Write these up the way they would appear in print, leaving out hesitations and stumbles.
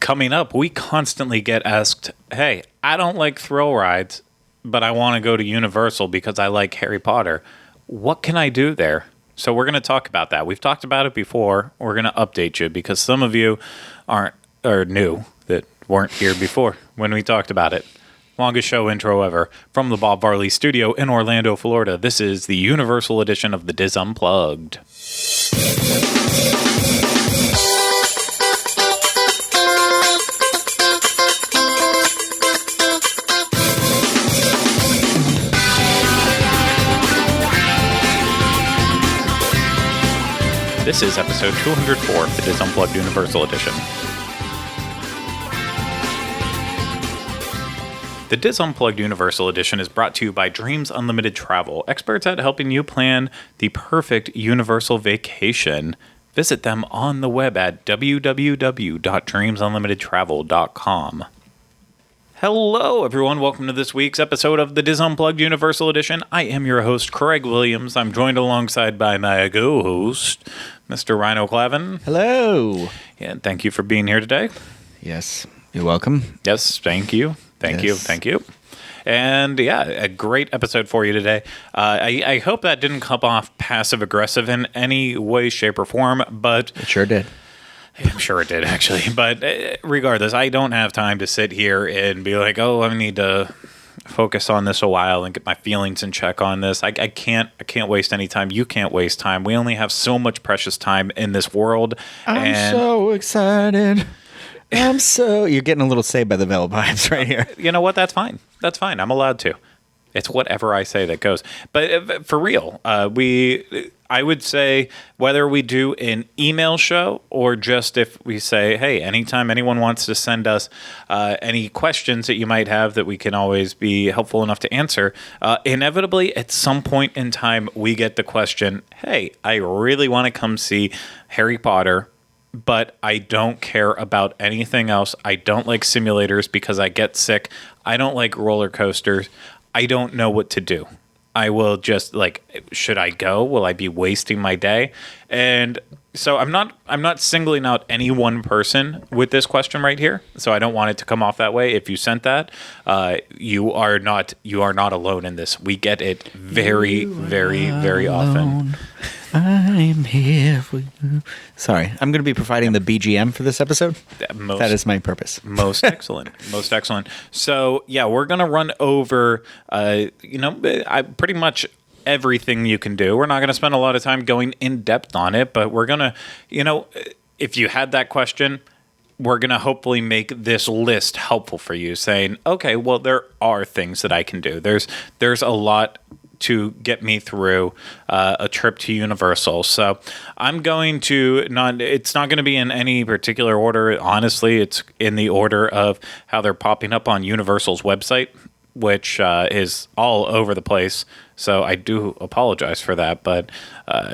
coming up, we constantly get asked, hey, I don't like thrill rides, but I want to go to Universal because I like Harry Potter. What can I do there? So we're going to talk about that. We've talked about it before. We're going to update you because some of you new that weren't here before when we talked about it. Longest show intro ever from the Bob Varley studio in Orlando, Florida. This is the Universal edition of the Diz Unplugged. This is episode 204 of the Diz Unplugged Universal Edition. The Diz Unplugged Universal Edition is brought to you by Dreams Unlimited Travel, experts at helping you plan the perfect Universal vacation. Visit them on the web at www.dreamsunlimitedtravel.com. Hello, everyone. Welcome to this week's episode of the Diz Unplugged Universal Edition. I am your host, Craig Williams. I'm joined alongside by my co-host, Mr. Ryno Clavin. Hello. And thank you for being here today. Yes, you're welcome. Yes, thank you. Thank you. And yeah, a great episode for you today. I hope that didn't come off passive-aggressive in any way, shape, or form, but... It sure did. I'm sure it did, actually. But regardless, I don't have time to sit here and be like, oh, I need to focus on this a while and get my feelings in check on this. I can't waste any time. You can't waste time. We only have so much precious time in this world. I'm so excited. You're getting a little Saved by the Bell vibes right here. You know what? That's fine. I'm allowed to. It's whatever I say that goes. But for real, I would say whether we do an email show or just if we say, hey, anytime anyone wants to send us any questions that you might have that we can always be helpful enough to answer, inevitably at some point in time we get the question, hey, I really want to come see Harry Potter, but I don't care about anything else. I don't like simulators because I get sick. I don't like roller coasters. I don't know what to do. I will just should I go? Will I be wasting my day? And so I'm not singling out any one person with this question right here. So I don't want it to come off that way. If you sent that, you are not alone in this. We get it very, very, very often. I'm here for you. Sorry, I'm going to be providing the BGM for this episode. That is my purpose. Most excellent. Most excellent. So, yeah, we're going to run over, pretty much everything you can do. We're not going to spend a lot of time going in depth on it, but we're going to, if you had that question, we're going to hopefully make this list helpful for you, saying, okay, well, there are things that I can do. There's a lot to get me through a trip to Universal. So I'm going to it's not going to be in any particular order. Honestly, it's in the order of how they're popping up on Universal's website, which is all over the place. So I do apologize for that, but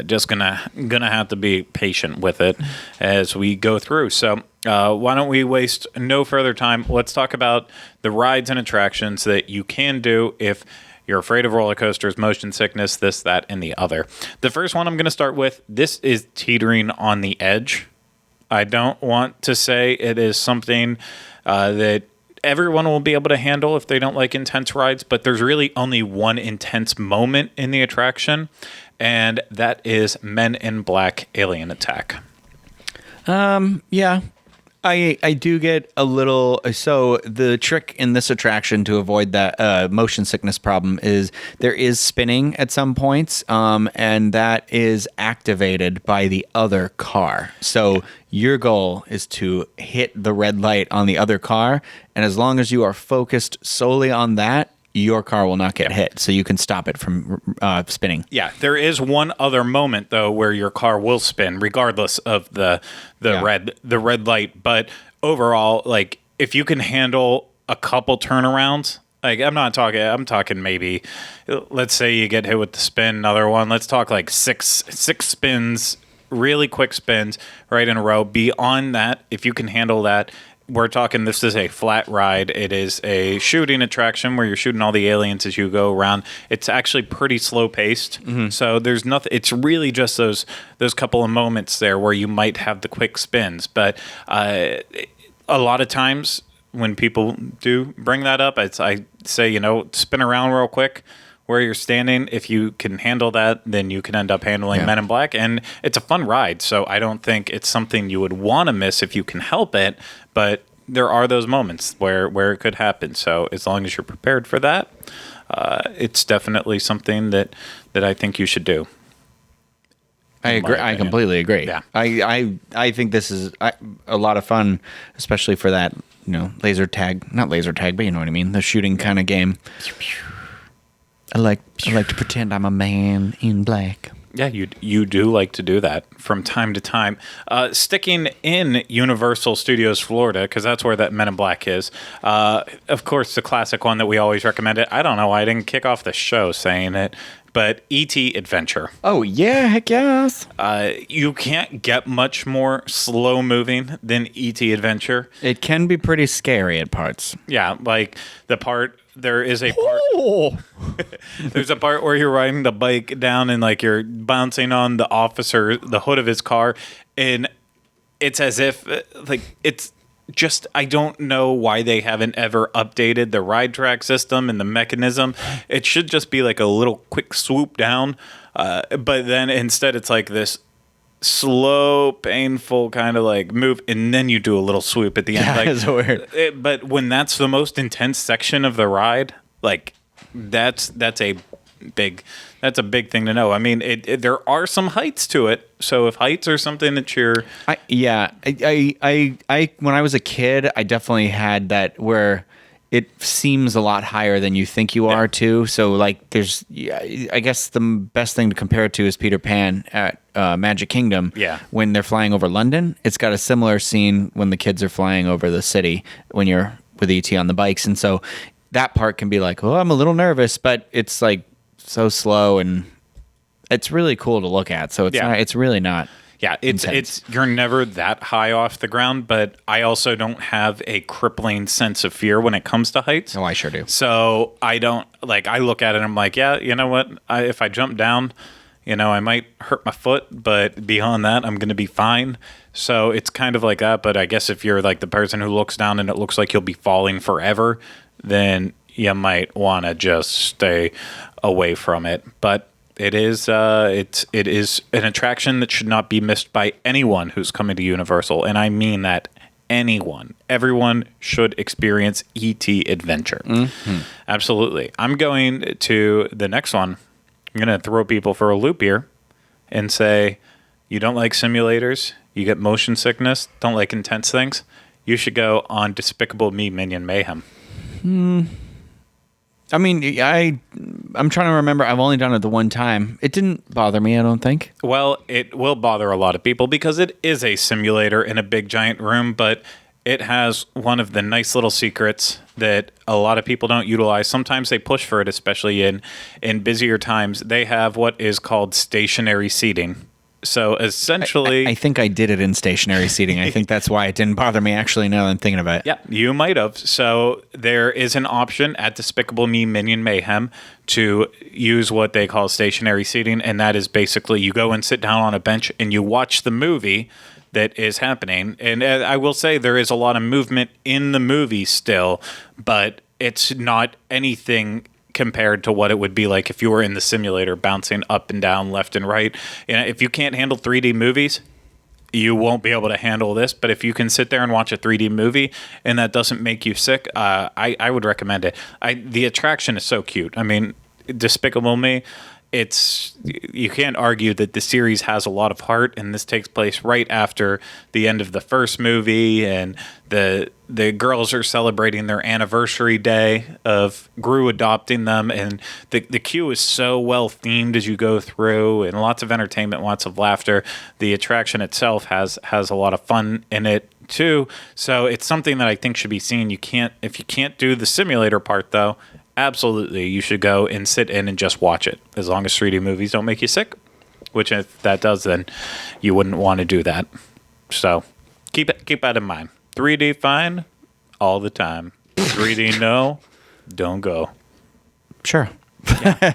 just gonna have to be patient with it as we go through. So why don't we waste no further time? Let's talk about the rides and attractions that you can do if you're afraid of roller coasters, motion sickness, this, that, and the other. The first one I'm going to start with, this is teetering on the edge. I don't want to say it is something that everyone will be able to handle if they don't like intense rides, but there's really only one intense moment in the attraction, and that is Men in Black Alien Attack. Yeah. I do get a little... So the trick in this attraction to avoid that motion sickness problem is there is spinning at some points, and that is activated by the other car. So your goal is to hit the red light on the other car, and as long as you are focused solely on that, your car will not get hit, so you can stop it from spinning. Yeah, there is one other moment though where your car will spin, regardless of the red light. But overall, if you can handle a couple turnarounds, I'm talking maybe, let's say you get hit with the spin, another one. Let's talk six spins, really quick spins right in a row. Beyond that, if you can handle that. We're talking, this is a flat ride. It is a shooting attraction where you're shooting all the aliens as you go around. It's actually pretty slow paced. Mm-hmm. So there's nothing, it's really just those couple of moments there where you might have the quick spins. But a lot of times when people do bring that up, I say, spin around real quick where you're standing. If you can handle that, then you can end up handling Men in Black. And it's a fun ride. So I don't think it's something you would want to miss if you can help it. But there are those moments where it could happen. So as long as you're prepared for that, it's definitely something that I think you should do. I agree. I completely agree. Yeah. I think this is a lot of fun, especially for that, not laser tag, but you know what I mean, the shooting kind of game. I like to pretend I'm a man in black. Yeah, you do like to do that from time to time. Sticking in Universal Studios Florida, because that's where that Men in Black is. Of course, the classic one that we always recommend it. I don't know why I didn't kick off the show saying it, but E.T. Adventure. Oh, yeah, heck yes. You can't get much more slow-moving than E.T. Adventure. It can be pretty scary at parts. Yeah, like there is a part... There's a part where you're riding the bike down and like you're bouncing on the hood of his car, and it's as if it's just, I don't know why they haven't ever updated the ride track system and the mechanism. It should just be like a little quick swoop down, but then instead it's like this slow, painful kind of like move, and then you do a little swoop at the end. Yeah, it's weird. But when that's the most intense section of the ride, like that's a big thing to know. I mean, there are some heights to it. So if heights are something that you're, I when I was a kid, I definitely had that where it seems a lot higher than you think you are too. So like, there's, I guess the best thing to compare it to is Peter Pan at Magic Kingdom. Yeah. When they're flying over London, it's got a similar scene when the kids are flying over the city when you're with ET on the bikes, and so that part can be like, oh, I'm a little nervous, but it's like so slow and it's really cool to look at. So it's really not. Yeah, it's you're never that high off the ground, but I also don't have a crippling sense of fear when it comes to heights. Oh, I sure do. So I don't I look at it and I'm like, yeah, you know what? If I jump down, I might hurt my foot, but beyond that, I'm going to be fine. So it's kind of like that. But I guess if you're like the person who looks down and it looks like you'll be falling forever, then you might want to just stay away from it. But it is it is an attraction that should not be missed by anyone who's coming to Universal, and I mean that anyone. Everyone should experience E.T. Adventure. Mm-hmm. Absolutely. I'm going to the next one. I'm going to throw people for a loop here and say, you don't like simulators, you get motion sickness, don't like intense things, you should go on Despicable Me Minion Mayhem. I mean, I'm trying to remember. I've only done it the one time. It didn't bother me, I don't think. Well, it will bother a lot of people because it is a simulator in a big giant room, but it has one of the nice little secrets that a lot of people don't utilize. Sometimes they push for it, especially in busier times. They have what is called stationary seating. So essentially, I think I did it in stationary seating. I think that's why it didn't bother me, actually, now that I'm thinking about it. Yeah, you might have. So there is an option at Despicable Me Minion Mayhem to use what they call stationary seating, and that is basically you go and sit down on a bench and you watch the movie that is happening. And I will say there is a lot of movement in the movie still, but it's not anything compared to what it would be like if you were in the simulator bouncing up and down, left and right. If you can't handle 3D movies, you won't be able to handle this. But if you can sit there and watch a 3D movie and that doesn't make you sick, I would recommend it. The attraction is so cute. I mean, Despicable Me, you can't argue that the series has a lot of heart, and this takes place right after the end of the first movie, and the girls are celebrating their anniversary day of Gru adopting them, and the queue is so well themed as you go through, and lots of entertainment, lots of laughter. The attraction itself has a lot of fun in it too, so it's something that I think should be seen. If you can't do the simulator part though, absolutely, you should go and sit in and just watch it. As long as 3D movies don't make you sick, which if that does, then you wouldn't want to do that. So keep that in mind. 3D fine all the time. 3D no, don't go. Sure. Yeah.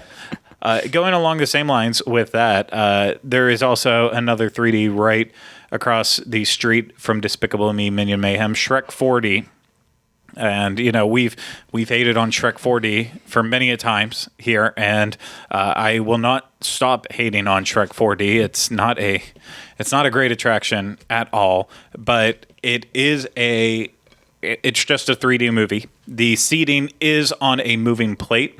Going along the same lines with that, there is also another 3D right across the street from Despicable Me, Minion Mayhem, Shrek 4D. And we've hated on Shrek 4D for many a times here, and I will not stop hating on Shrek 4D. It's not a great attraction at all, but it's just a 3D movie. The seating is on a moving plate,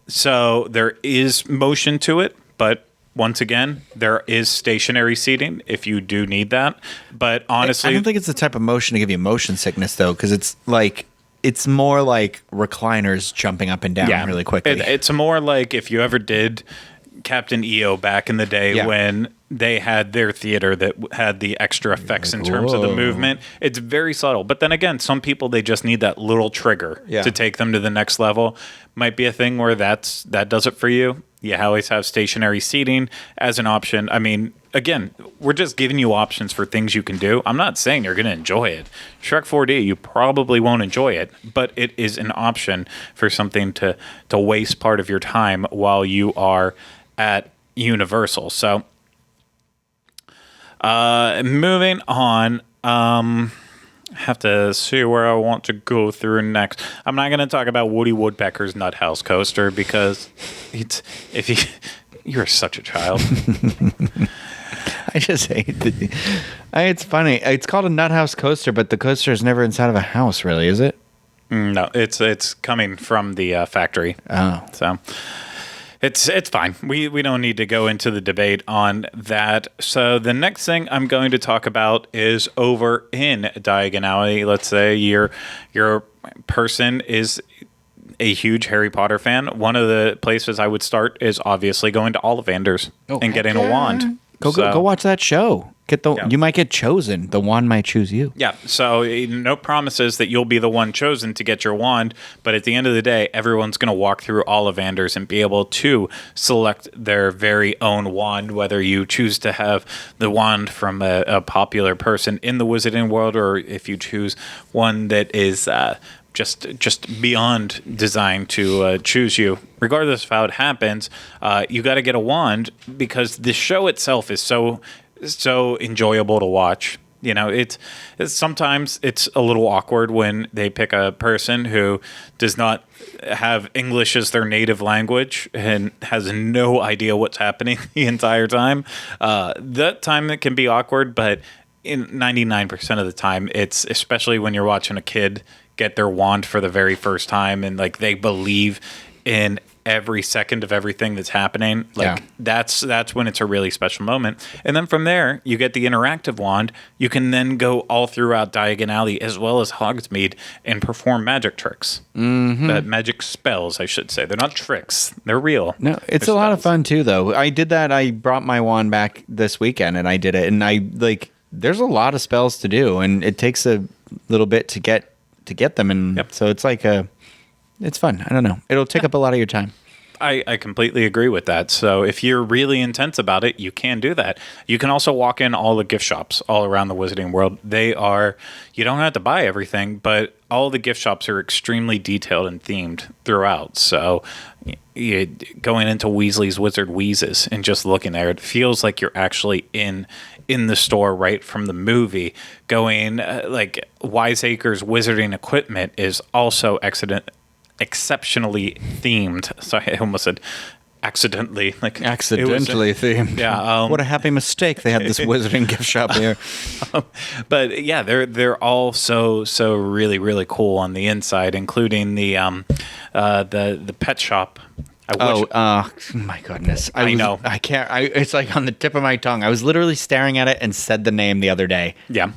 so there is motion to it, but once again, there is stationary seating if you do need that. But honestly, I don't think it's the type of motion to give you motion sickness, though, because it's more like recliners jumping up and down really quickly. It's more like if you ever did Captain EO back in the day when they had their theater that had the extra effects in terms of the movement. It's very subtle. But then again, some people, they just need that little trigger to take them to the next level. Might be a thing where that does it for you. You always have stationary seating as an option. I mean, again, we're just giving you options for things you can do. I'm not saying you're going to enjoy it. Shrek 4D, you probably won't enjoy it, but it is an option for something to waste part of your time while you are at Universal. So, moving on, have to see where I want to go through next. I'm not going to talk about Woody Woodpecker's Nut House Coaster because you're such a child. I just hate it's funny. It's called a Nut House Coaster, but the coaster is never inside of a house, really, is it? No, it's coming from the factory. Oh. So it's fine. We don't need to go into the debate on that. So the next thing I'm going to talk about is over in Diagon Alley. Let's say your person is a huge Harry Potter fan. One of the places I would start is obviously going to Ollivander's and getting a wand. Go watch that show. You might get chosen. The wand might choose you. Yeah. So no promises that you'll be the one chosen to get your wand, but at the end of the day, everyone's going to walk through Ollivander's and be able to select their very own wand, whether you choose to have the wand from a popular person in the Wizarding world, or if you choose one that is just beyond designed to choose you. Regardless of how it happens, you got to get a wand because the show itself is so enjoyable to watch. It's sometimes it's a little awkward when they pick a person who does not have English as their native language and has no idea what's happening the entire time. That time it can be awkward, but in 99% of the time, it's especially when you're watching a kid get their wand for the very first time and they believe in every second of everything that's happening. That's when it's a really special moment. And then from there, you get the interactive wand. You can then go all throughout Diagon Alley as well as Hogsmeade and perform magic tricks. Mm-hmm. Magic spells, I should say. They're not tricks. They're real. No, it's a lot of fun too, though. I did that. I brought my wand back this weekend and I did it. And there's a lot of spells to do, and it takes a little bit to get them. And so it's it's fun. I don't know. It'll take up a lot of your time. I completely agree with that. So if you're really intense about it, you can do that. You can also walk in all the gift shops all around the Wizarding world. You don't have to buy everything, but all the gift shops are extremely detailed and themed throughout. So going into Weasley's Wizard Wheezes and just looking there, it feels like you're actually in the store right from the movie. Going Wiseacre's Wizarding equipment is also exceptionally themed. Sorry, I almost said accidentally. Accidentally themed. Yeah. What a happy mistake. They had this Wizarding gift shop here. But yeah, they're all so really, really cool on the inside, including the pet shop. My goodness. I know. I can't. It's on the tip of my tongue. I was literally staring at it and said the name the other day. Yeah.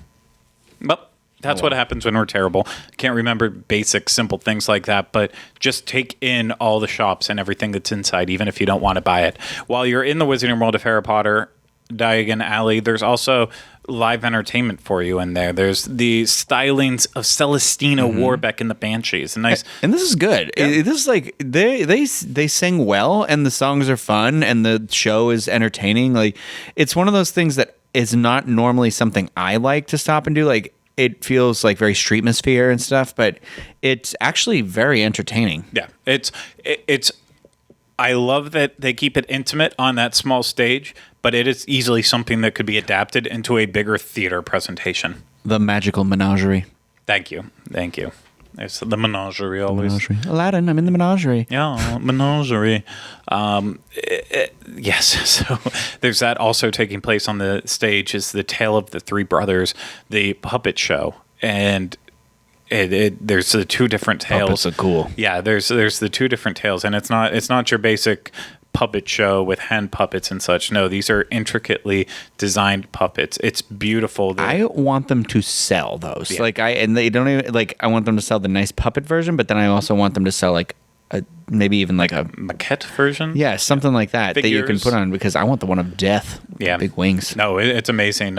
Well, that's what happens when we're terrible. Can't remember basic, simple things like that, but just take in all the shops and everything that's inside, even if you don't want to buy it. While you're in the Wizarding World of Harry Potter, Diagon Alley, there's also live entertainment for you in there. There's the stylings of Celestina Warbeck and the Banshees. And this is good. Yeah. This is they sing well, and the songs are fun, and the show is entertaining. It's one of those things that is not normally something I like to stop and do. It feels like very streetmosphere and stuff, but it's actually very entertaining. Yeah, it's I love that they keep it intimate on that small stage, but it is easily something that could be adapted into a bigger theater presentation. The magical menagerie. Thank you. It's the menagerie always. Menagerie. Aladdin, I'm in the menagerie. Yeah, menagerie. Yes, so there's that also taking place on the stage is the Tale of the Three Brothers, the puppet show. And there's the two different tales. Puppets are cool. Yeah, there's the two different tales, and it's not your basic puppet show with hand puppets and such. No, these are intricately designed puppets. It's beautiful. I want them to sell those. Yeah. They don't even I want them to sell the nice puppet version, but then I also want them to sell maybe even a maquette version. Yeah, something like that Figures. That you can put on, because I want the one of death. Yeah, big wings. No, it's amazing.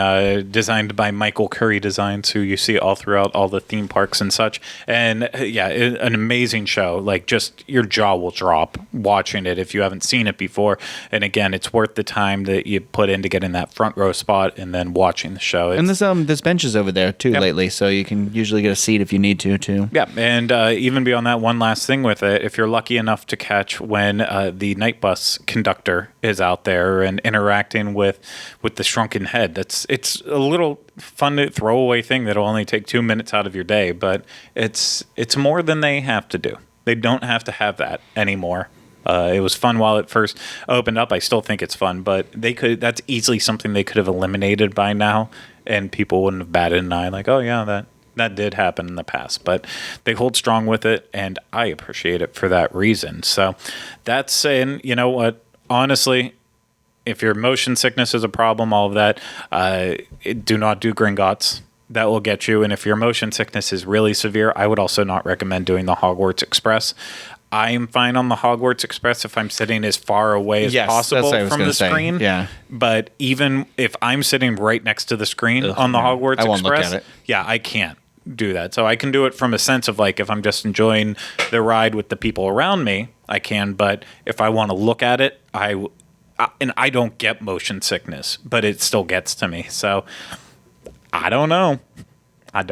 Designed by Michael Curry Designs, who you see all throughout all the theme parks and such. And an amazing show. Just your jaw will drop watching it if you haven't seen it before. And again, it's worth the time that you put in to get in that front row spot and then watching the show. And there's benches over there too lately, so you can usually get a seat if you need to too. Yeah, and even beyond that, one last thing with it, if you're lucky enough to catch when the night bus conductor is out there and interacting with the shrunken head, it's a little fun throwaway thing that'll only take 2 minutes out of your day, but it's more than they have to do. They don't have to have that anymore. It was fun while it first opened up. I still think it's fun, but that's easily something they could have eliminated by now, and people wouldn't have batted an eye oh yeah, that did happen in the past, but they hold strong with it, and I appreciate it for that reason. So and you know what? Honestly, if your motion sickness is a problem, all of that, do not do Gringotts. That will get you. And if your motion sickness is really severe, I would also not recommend doing the Hogwarts Express. I am fine on the Hogwarts Express if I'm sitting as far away as possible from the screen. Yeah. But even if I'm sitting right next to the screen on the Hogwarts I won't Express, look at it. Yeah, I can't do that. So I can do it from a sense of if I'm just enjoying the ride with the people around me, I can. But if I want to look at it, and I don't get motion sickness, but it still gets to me. So I don't know. But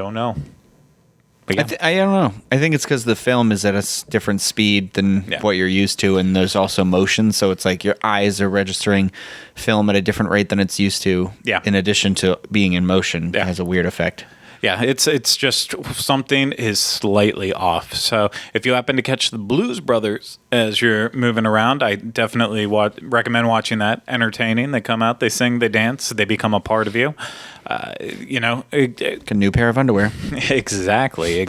yeah. I don't know. I think it's because the film is at a different speed than what you're used to, and there's also motion, so it's your eyes are registering film at a different rate than it's used to. Yeah. In addition to being in motion, it has a weird effect. Yeah, it's just something is slightly off. So if you happen to catch the Blues Brothers as you're moving around, I definitely recommend watching that. Entertaining. They come out, they sing, they dance, they become a part of you. A new pair of underwear. Exactly.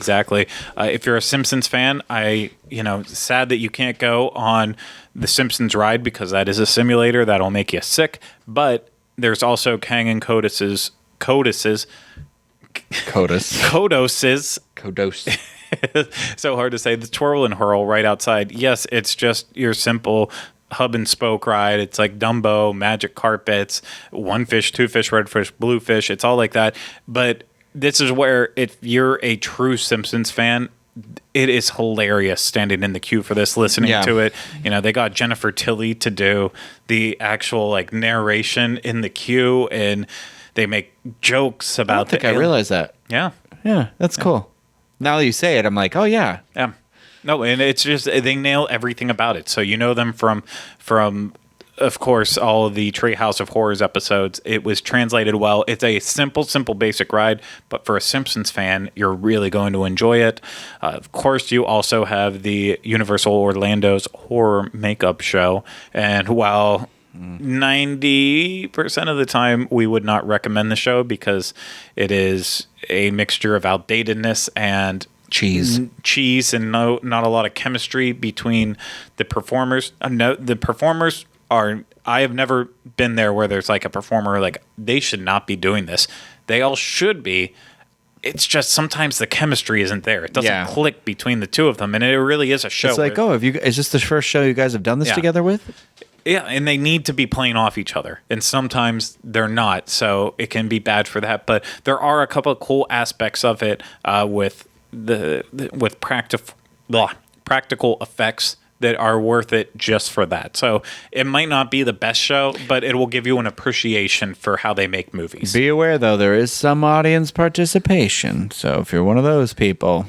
If you're a Simpsons fan, sad that you can't go on the Simpsons ride because that is a simulator that'll make you sick. But there's also Kang and Kodos's. So hard to say. The Twirl and Hurl right outside. Yes, it's just your simple hub and spoke ride. It's like Dumbo, magic carpets, one fish, two fish, red fish, blue fish. It's all like that. But this is where, if you're a true Simpsons fan, it is hilarious standing in the queue for this, listening to it. They got Jennifer Tilly to do the actual narration in the queue, and they make jokes about. I don't think I realized that. Yeah, that's cool. Now that you say it, I'm like, oh yeah. No, and it's just they nail everything about it. So you know them from of course all of the Treehouse of Horrors episodes. It was translated well. It's a simple basic ride, but for a Simpsons fan, you're really going to enjoy it. Of course, you also have the Universal Orlando's horror makeup show, and while 90% of the time we would not recommend the show because it is a mixture of outdatedness and cheese and not a lot of chemistry between the performers. The performers I have never been there where there's a performer they should not be doing this. They all should be. It's just sometimes the chemistry isn't there. It doesn't click between the two of them, and it really is a show. It's is this the first show you guys have done this together with? Yeah, and they need to be playing off each other, and sometimes they're not, so it can be bad for that. But there are a couple of cool aspects of it with practical effects that are worth it just for that. So it might not be the best show, but it will give you an appreciation for how they make movies. Be aware, though, there is some audience participation. So if you're one of those people,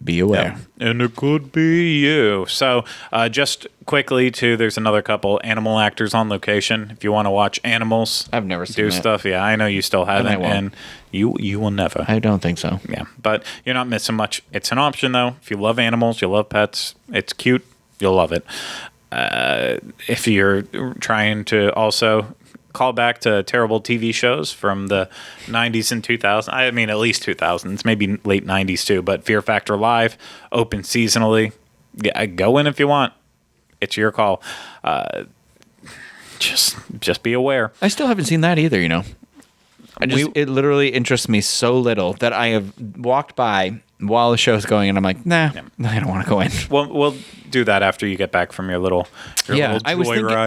be aware. And it could be you. So just quickly, too, there's another couple animal actors on location. If you want to watch animals I've never seen do that. stuff, yeah, I know you still haven't, I won't. and you will never. I don't think so. Yeah, but you're not missing much. It's an option, though. If you love animals, you love pets, it's cute, you'll love it. If you're trying to also call back to terrible TV shows from the 90s and 2000s. I mean, at least 2000s, maybe late 90s too. But Fear Factor Live, open seasonally. Yeah, go in if you want. It's your call. Just be aware. I still haven't seen that either, you know. It literally interests me so little that I have walked by while the show's going and I'm like, nah, I don't want to go in. We'll do that after you get back from your little little I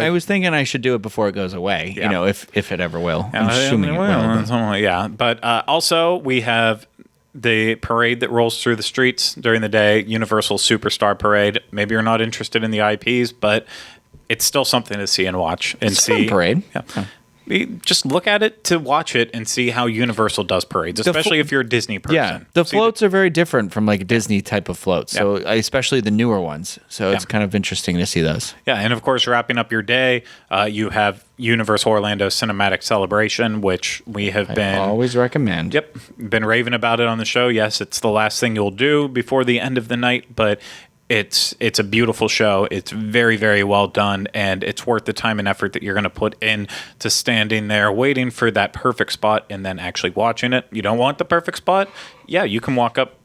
was thinking I should do it before it goes away, you know, if it ever will. I'm assuming it will. Yeah, but also we have the parade that rolls through the streets during the day, Universal Superstar Parade. Maybe you're not interested in the IPs, but it's still something to see and watch and it's see. A parade. Yeah. Huh. Just look at it to watch it and see how Universal does parades, especially if you're a Disney person. Yeah, the floats are very different from like a Disney type of floats, so especially the newer ones. So it's kind of interesting to see those. Yeah, and of course, wrapping up your day, you have Universal Orlando Cinematic Celebration, which we have been always recommend. Yep, been raving about it on the show. Yes, it's the last thing you'll do before the end of the night, but it's a beautiful show. It's very, very well done, and it's worth the time and effort that you're going to put in to standing there waiting for that perfect spot and then actually watching it. You don't want the perfect spot? Yeah, you can walk up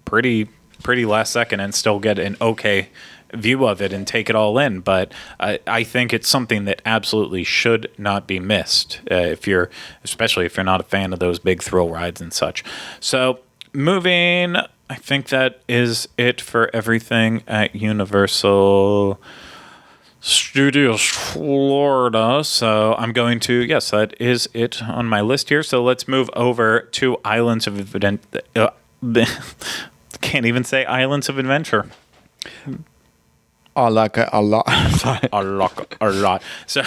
pretty last second and still get an okay view of it and take it all in. But I think it's something that absolutely should not be missed, especially if you're not a fan of those big thrill rides and such. So moving, I think that is it for everything at Universal Studios Florida. So I'm going to, yes, that is it on my list here. So let's move over to Islands of Adventure. Can't even say Islands of Adventure. I like it a lot. I like it a lot. So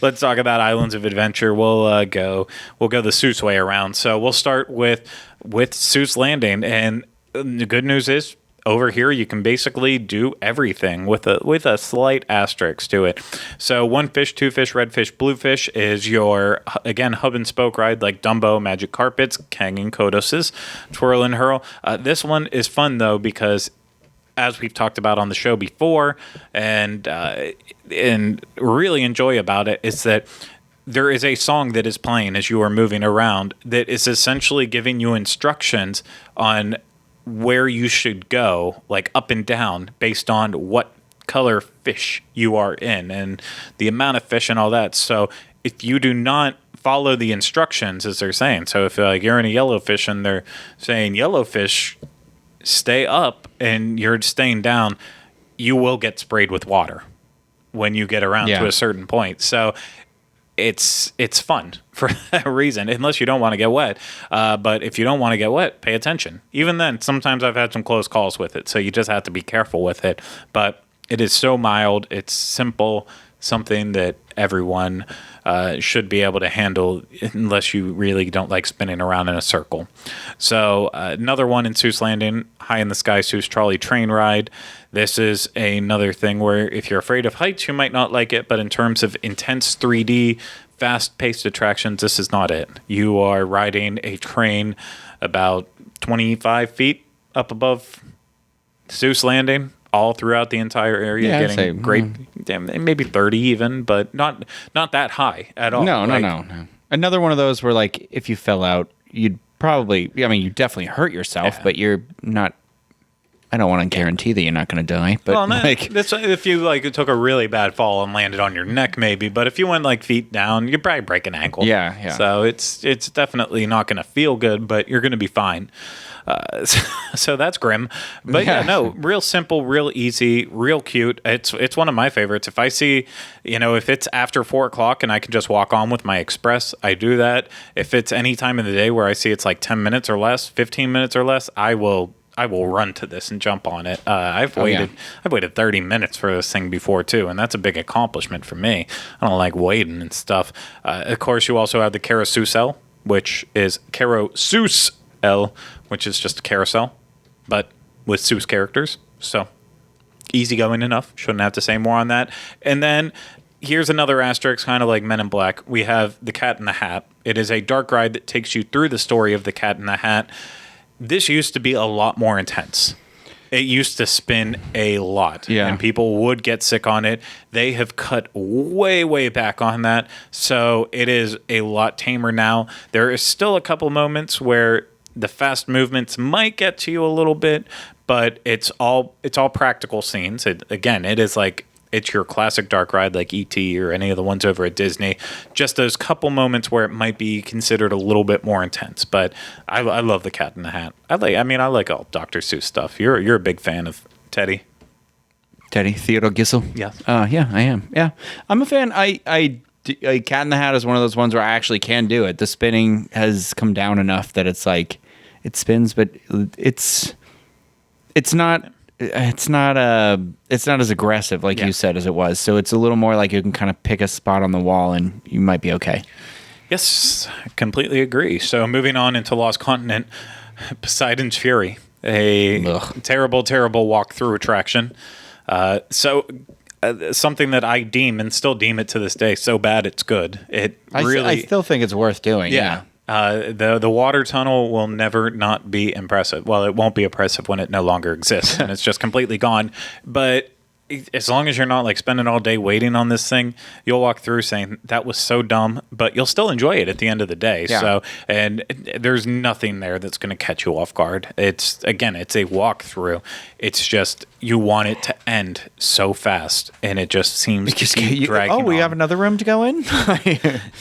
let's talk about Islands of Adventure. We'll go the Seuss way around. So we'll start with Seuss Landing, and the good news is over here you can basically do everything with a slight asterisk to it. So one fish, two fish, red fish, blue fish is your, again, hub and spoke ride like Dumbo, Magic Carpets, Kang and Kodos's Twirl and Hurl. This one is fun though because, as we've talked about on the show before, and really enjoy about it, is that there is a song that is playing as you are moving around that is essentially giving you instructions on where you should go, like up and down, based on what color fish you are in and the amount of fish and all that. So if you do not follow the instructions, as they're saying, so if you're in a yellowfish and they're saying yellowfish, stay up, and you're staying down, you will get sprayed with water when you get around to a certain point. So it's fun for that reason, unless you don't want to get wet. But if you don't want to get wet, pay attention. Even then, sometimes I've had some close calls with it, so you just have to be careful with it. But it is so mild, it's simple, something that everyone should be able to handle unless you really don't like spinning around in a circle. So another one in Seuss Landing, High in the Sky Seuss Trolley Train Ride. This is another thing where if you're afraid of heights, you might not like it, but in terms of intense 3D, fast-paced attractions, this is not it. You are riding a train about 25 feet up above Seuss Landing, all throughout the entire area, getting great, maybe 30 even, but not that high at all. No. Another one of those where, like, if you fell out, you'd probably, you definitely hurt yourself, but you're not, I don't want to guarantee that you're not going to die. But that's if you took a really bad fall and landed on your neck, maybe. But if you went feet down, you'd probably break an ankle. Yeah. So it's definitely not going to feel good, but you're going to be fine. So that's grim, but real simple, real easy, real cute. It's one of my favorites. If I see, if it's after 4:00 and I can just walk on with my express, I do that. If it's any time in the day where I see it's like 10 minutes or less, 15 minutes or less, I will run to this and jump on it. I've waited 30 minutes for this thing before too, and that's a big accomplishment for me. I don't like waiting and stuff. Of course, you also have the carousel, which is carousel, which is just a carousel, but with Seuss characters. So easygoing enough. Shouldn't have to say more on that. And then here's another asterisk, kind of like Men in Black. We have The Cat in the Hat. It is a dark ride that takes you through the story of The Cat in the Hat. This used to be a lot more intense. It used to spin a lot, and people would get sick on it. They have cut way, way back on that, so it is a lot tamer now. There is still a couple moments where the fast movements might get to you a little bit, but it's all practical scenes. It is like it's your classic dark ride like E.T. or any of the ones over at Disney. Just those couple moments where it might be considered a little bit more intense. But I love The Cat in the Hat. I like all Dr. Seuss stuff. You're a big fan of Teddy. Theodore Gissel. Yeah. Yeah, I am. Yeah, I'm a fan. Cat in the Hat is one of those ones where I actually can do it. The spinning has come down enough that it's like it spins, but it's not. It's not as aggressive, like you said, as it was. So it's a little more like you can kind of pick a spot on the wall and you might be okay. Yes, I completely agree. So moving on into Lost Continent, Poseidon's Fury, a terrible, terrible walk-through attraction. Something that I deem and still deem it to this day so bad it's good. I still think it's worth doing. Yeah. The water tunnel will never not be impressive. Well, it won't be impressive when it no longer exists and it's just completely gone. But as long as you're not like spending all day waiting on this thing, you'll walk through saying that was so dumb, but you'll still enjoy it at the end of the day. Yeah. So, and there's nothing there that's going to catch you off guard. It's a walkthrough. It's just you want it to end so fast, and it just seems to keep dragging. Oh, we have another room to go in.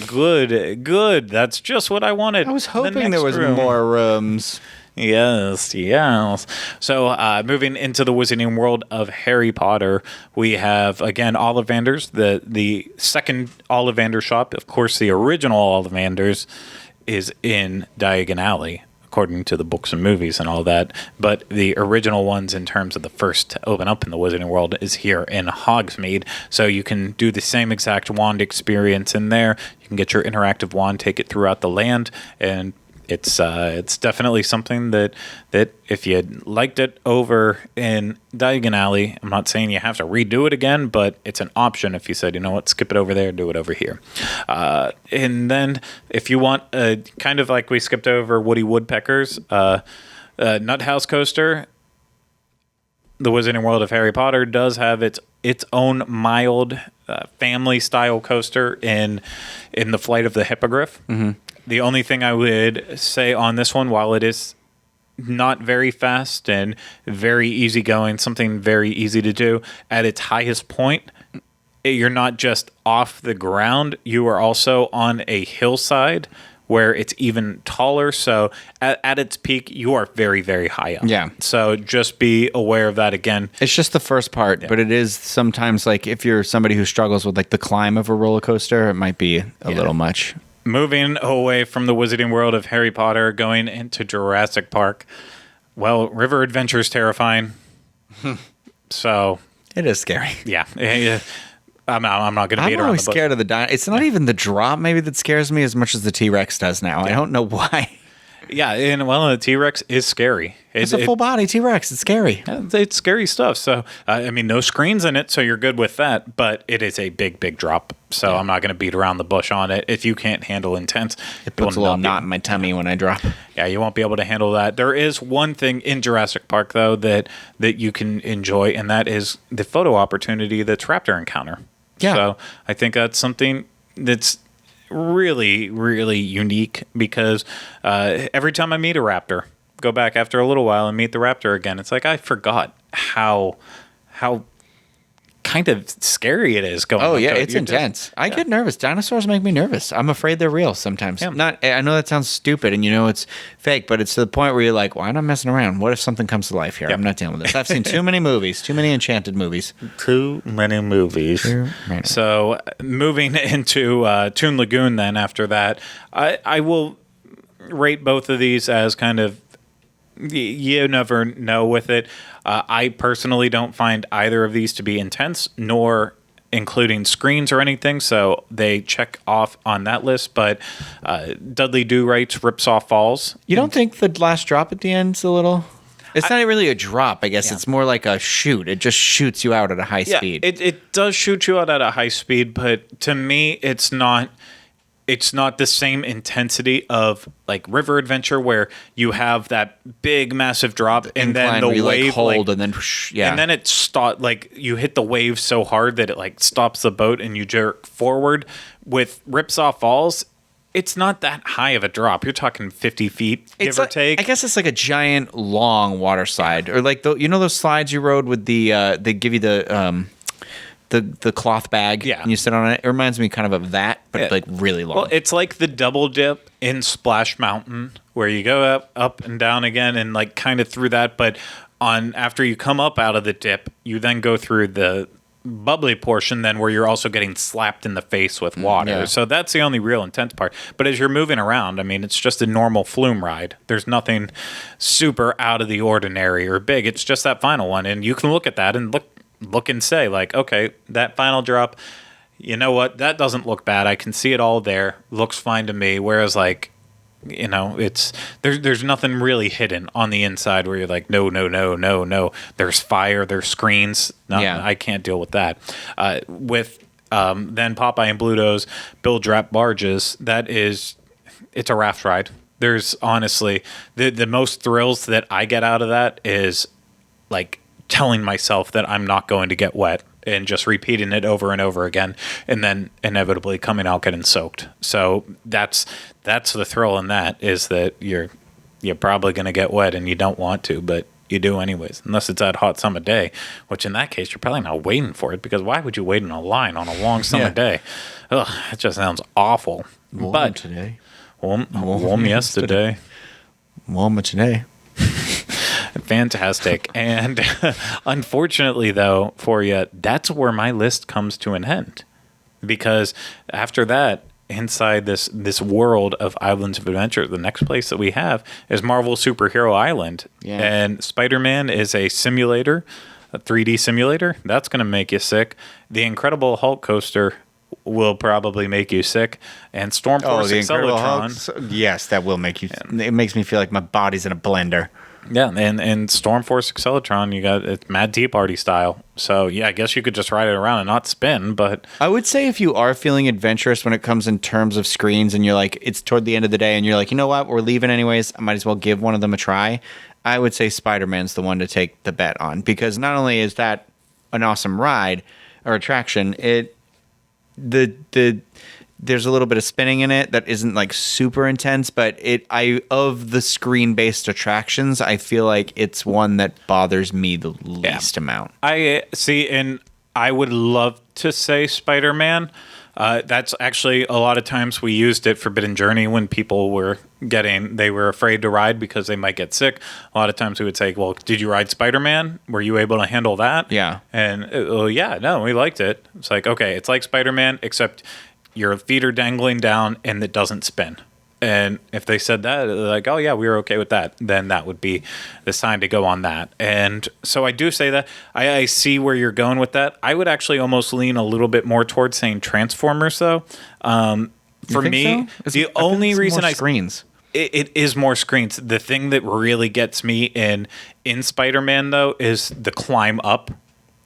Good. That's just what I wanted. I was hoping there was more rooms. Yes. So moving into the Wizarding World of Harry Potter, we have, again, Ollivanders, the second Ollivander shop. Of course, the original Ollivanders is in Diagon Alley, according to the books and movies and all that. But the original ones, in terms of the first to open up in the Wizarding World, is here in Hogsmeade. So you can do the same exact wand experience in there. You can get your interactive wand, take it throughout the land, and it's definitely something that if you liked it over in Diagon Alley, I'm not saying you have to redo it again, but it's an option if you said, you know what, skip it over there, do it over here. And then if you want, kind of like we skipped over Woody Woodpecker's Nut House Coaster, the Wizarding World of Harry Potter does have its own mild family-style coaster in the Flight of the Hippogriff. Mm-hmm. The only thing I would say on this one, while it is not very fast and very easygoing, something very easy to do, at its highest point, you're not just off the ground, you are also on a hillside where it's even taller. So at its peak, you are very, very high up. Yeah. So just be aware of that again. It's just the first part, but it is sometimes like if you're somebody who struggles with like the climb of a roller coaster, it might be a little much. Moving away from the Wizarding World of Harry Potter, going into Jurassic Park. Well, River Adventure is terrifying. So it is scary. Yeah. I'm not going to beat around the bush. I'm always scared of the dinosaur. It's not even the drop maybe that scares me as much as the T-Rex does now. I don't know why. Yeah, and the T-Rex is scary. It's a full body T-Rex. It's scary. It's scary stuff. So, no screens in it, so you're good with that. But it is a big, big drop. So I'm not going to beat around the bush on it. If you can't handle intense, it puts a little knot in my tummy when I drop. Yeah, you won't be able to handle that. There is one thing in Jurassic Park, though, that you can enjoy, and that is the photo opportunity that's Raptor Encounter. Yeah. So I think that's something that's really, really unique because every time I meet a raptor, go back after a little while and meet the raptor again, it's like I forgot how kind of scary it is going. Oh yeah, it's intense. I get nervous. Dinosaurs make me nervous. I'm afraid they're real sometimes. Yeah. I know that sounds stupid and it's fake, but it's to the point where you're like, well, I'm not messing around. What if something comes to life here? I'm not dealing with this. I've seen too many movies, too many enchanted movies. Too many movies. So moving into Toon Lagoon then after that, I will rate both of these as kind of, you never know with it. I personally don't find either of these to be intense, nor including screens or anything, so they check off on that list. But Dudley Do Right's Ripsaw Falls. You don't think the last drop at the end's a little... It's not really a drop, I guess. It's more like a shoot. It just shoots you out at a high speed. It does shoot you out at a high speed, but to me, it's not the same intensity of like River Adventure where you have that big massive drop and then the wave hold and then and then it like you hit the wave so hard that it like stops the boat and you jerk forward. With Ripsaw Falls, it's not that high of a drop. You're talking 50 feet, give or take. I guess it's like a giant long water slide, or like those slides you rode with the they give you the cloth bag, and you sit on it. It reminds me kind of that, but like really long. Well, it's like the double dip in Splash Mountain, where you go up and down again, and like kind of through that. But after you come up out of the dip, you then go through the bubbly portion, then where you're also getting slapped in the face with water. Yeah. So that's the only real intense part. But as you're moving around, I mean, it's just a normal flume ride. There's nothing super out of the ordinary or big. It's just that final one, and you can look at that and look and say, like, okay, that final drop, you know what, that doesn't look bad. I can see it all there. Looks fine to me. Whereas, like, you know, it's there's nothing really hidden on the inside where you're like, no. There's fire, there's screens. No, I can't deal with that. With then Popeye and Bluto's Bill Drap barges, it's a raft ride. There's honestly the most thrills that I get out of that is like telling myself that I'm not going to get wet and just repeating it over and over again, and then inevitably coming out getting soaked. So that's the thrill in that, is that you're probably going to get wet and you don't want to, but you do anyways, unless it's that hot summer day, which in that case you're probably not waiting for it, because why would you wait in a line on a long summer day? Ugh, it just sounds awful. Warm today. Warm yesterday. Warmer today. Fantastic. And unfortunately, though, for you, that's where my list comes to an end. Because after that, inside this world of Islands of Adventure, the next place that we have is Marvel Superhero Island. Yeah. And Spider-Man is a simulator, a 3D simulator. That's going to make you sick. The Incredible Hulk coaster will probably make you sick. And Stormforce Acceleratron. Yes, that will make you. It makes me feel like my body's in a blender. Yeah, and Stormforce Acceleratron, it's Mad Tea Party style. So, yeah, I guess you could just ride it around and not spin, but... I would say if you are feeling adventurous when it comes in terms of screens and you're like, it's toward the end of the day and you're like, you know what, we're leaving anyways, I might as well give one of them a try, I would say Spider-Man's the one to take the bet on. Because not only is that an awesome ride or attraction, there's a little bit of spinning in it that isn't like super intense, but of the screen-based attractions, I feel like it's one that bothers me the least amount. I see, and I would love to say Spider-Man. That's actually a lot of times we used it Forbidden Journey when people were afraid to ride because they might get sick. A lot of times we would say, well, did you ride Spider-Man? Were you able to handle that? Yeah. And we liked it. It's like, okay, it's like Spider-Man, except your feet are dangling down and it doesn't spin. And if they said that, like, oh yeah, we were okay with that, then that would be the sign to go on that. And so I do say that. I see where you're going with that. I would actually almost lean a little bit more towards saying Transformers, though. For me, so? The only reason screens. It is more screens. The thing that really gets me in Spider-Man, though, is the climb up.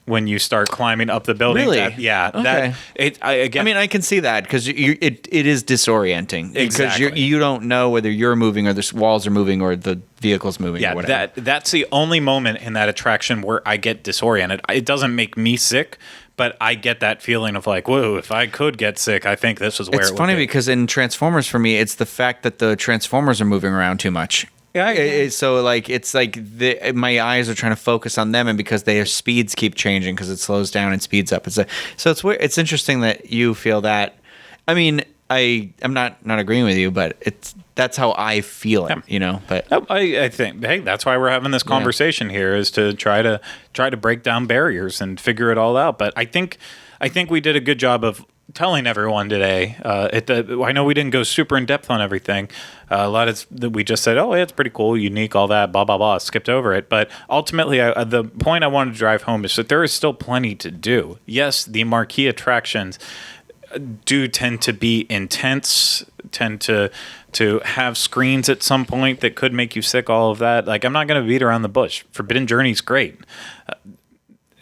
When you start climbing up the building. Really? Okay. I can see that because it is disorienting. Exactly. Because you don't know whether you're moving or the walls are moving or the vehicle's moving or whatever. That's the only moment in that attraction where I get disoriented. It doesn't make me sick, but I get that feeling of like, whoa, if I could get sick, I think this is where it would be. It's funny because in Transformers, for me, it's the fact that the Transformers are moving around too much. Yeah. So like it's like my eyes are trying to focus on them, and because their speeds keep changing because it slows down and speeds up. So it's weird. It's interesting that you feel that. I mean, I'm not agreeing with you, but that's how I feel it. You know, but I think that's why we're having this conversation here, is to try to break down barriers and figure it all out. But I think we did a good job of telling everyone today. I know we didn't go super in depth on everything. A lot of we just said, oh, yeah, it's pretty cool, unique, all that, blah blah blah. Skipped over it, but ultimately, the point I wanted to drive home is that there is still plenty to do. Yes, the marquee attractions do tend to be intense, tend to have screens at some point that could make you sick, all of that. Like, I'm not going to beat around the bush. Forbidden Journey's great.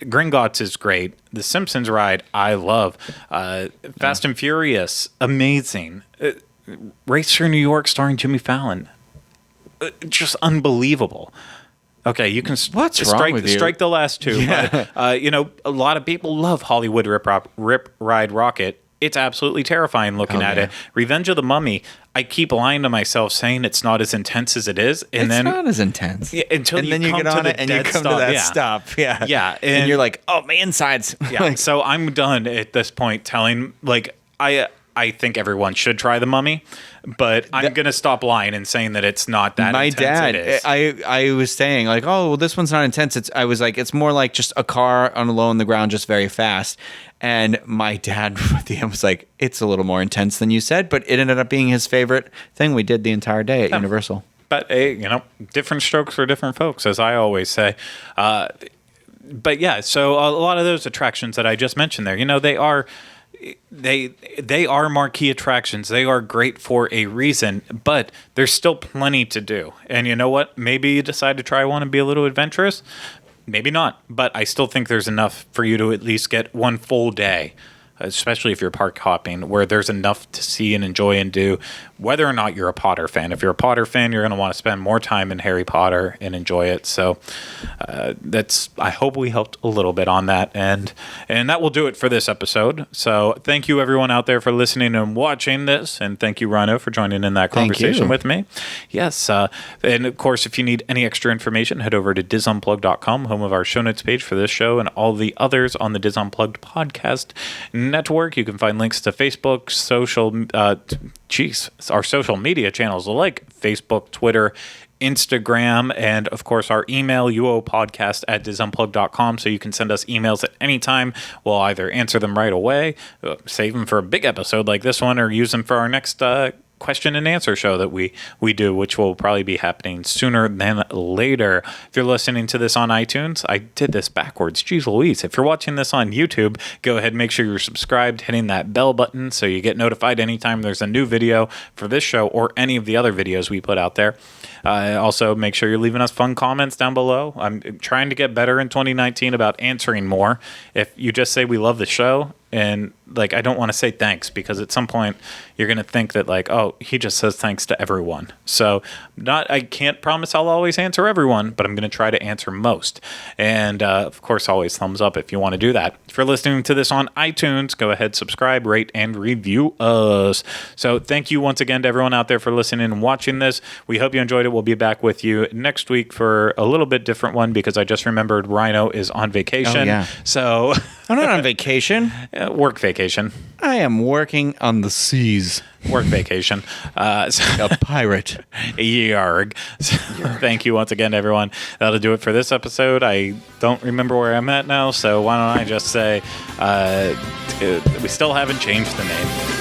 Gringotts is great. The Simpsons ride, I love. Fast and Furious, amazing. Race Through New York starring Jimmy Fallon, just unbelievable. Okay, you can What's wrong with you? Strike the last two. Yeah. But, a lot of people love Hollywood Rip Ride Rocket. It's absolutely terrifying looking at it. Revenge of the Mummy, I keep lying to myself saying it's not as intense as it is. And it's then not as intense. Yeah, until and you then you come get on to it the and you dead come stop. to that stop. Yeah. Yeah. And you're like, oh, my insides. Yeah. So I'm done at this point telling, like, I think everyone should try The Mummy, but I'm going to stop lying and saying that it's not that my intense. dad, it is. I was saying, like, oh, well, this one's not intense. I was like, it's more like just a car on the ground, just very fast. And my dad at the end was like, it's a little more intense than you said, but it ended up being his favorite thing we did the entire day at Universal. But, different strokes for different folks, as I always say. But yeah, so a lot of those attractions that I just mentioned there, they are marquee attractions. They are great for a reason, but there's still plenty to do. And you know what? Maybe you decide to try one and be a little adventurous. Maybe not, but I still think there's enough for you to at least get one full day, especially if you're park hopping, where there's enough to see and enjoy and do, whether or not you're a Potter fan. If you're a Potter fan, you're going to want to spend more time in Harry Potter and enjoy it. So I hope we helped a little bit on that. And that will do it for this episode. So thank you, everyone out there, for listening and watching this. And thank you, Ryno, for joining in that conversation with me. Yes. And of course, if you need any extra information, head over to disunplugged.com, home of our show notes page for this show and all the others on the Dis Unplugged podcast network. You can find links to Facebook, our social media channels like Facebook, Twitter, Instagram, and of course our email, uopodcast@disunplugged.com, so you can send us emails at any time. We'll either answer them right away, save them for a big episode like this one, or use them for our next question and answer show that we do, which will probably be happening sooner than later. If you're listening to this on iTunes, I did this backwards. Jeez Louise. If you're watching this on YouTube, go ahead and make sure you're subscribed, hitting that bell button so you get notified anytime there's a new video for this show or any of the other videos we put out there. Also, make sure you're leaving us fun comments down below. I'm trying to get better in 2019 about answering more. If you just say we love the show, and like, I don't want to say thanks, because at some point you're going to think that like, oh, he just says thanks to everyone. So I can't promise I'll always answer everyone, but I'm going to try to answer most. And of course, always thumbs up if you want to do that. If you're listening to this on iTunes, go ahead, subscribe, rate, and review us. So thank you once again to everyone out there for listening and watching this. We hope you enjoyed it. We'll be back with you next week for a little bit different one, because I just remembered Ryno is on vacation. Oh, yeah. So I'm not on vacation. Work vacation. I am working on the seas. Work vacation. A pirate. Yarg. So, thank you once again, everyone. That'll do it for this episode. I don't remember where I'm at now, so why don't I just say we still haven't changed the name.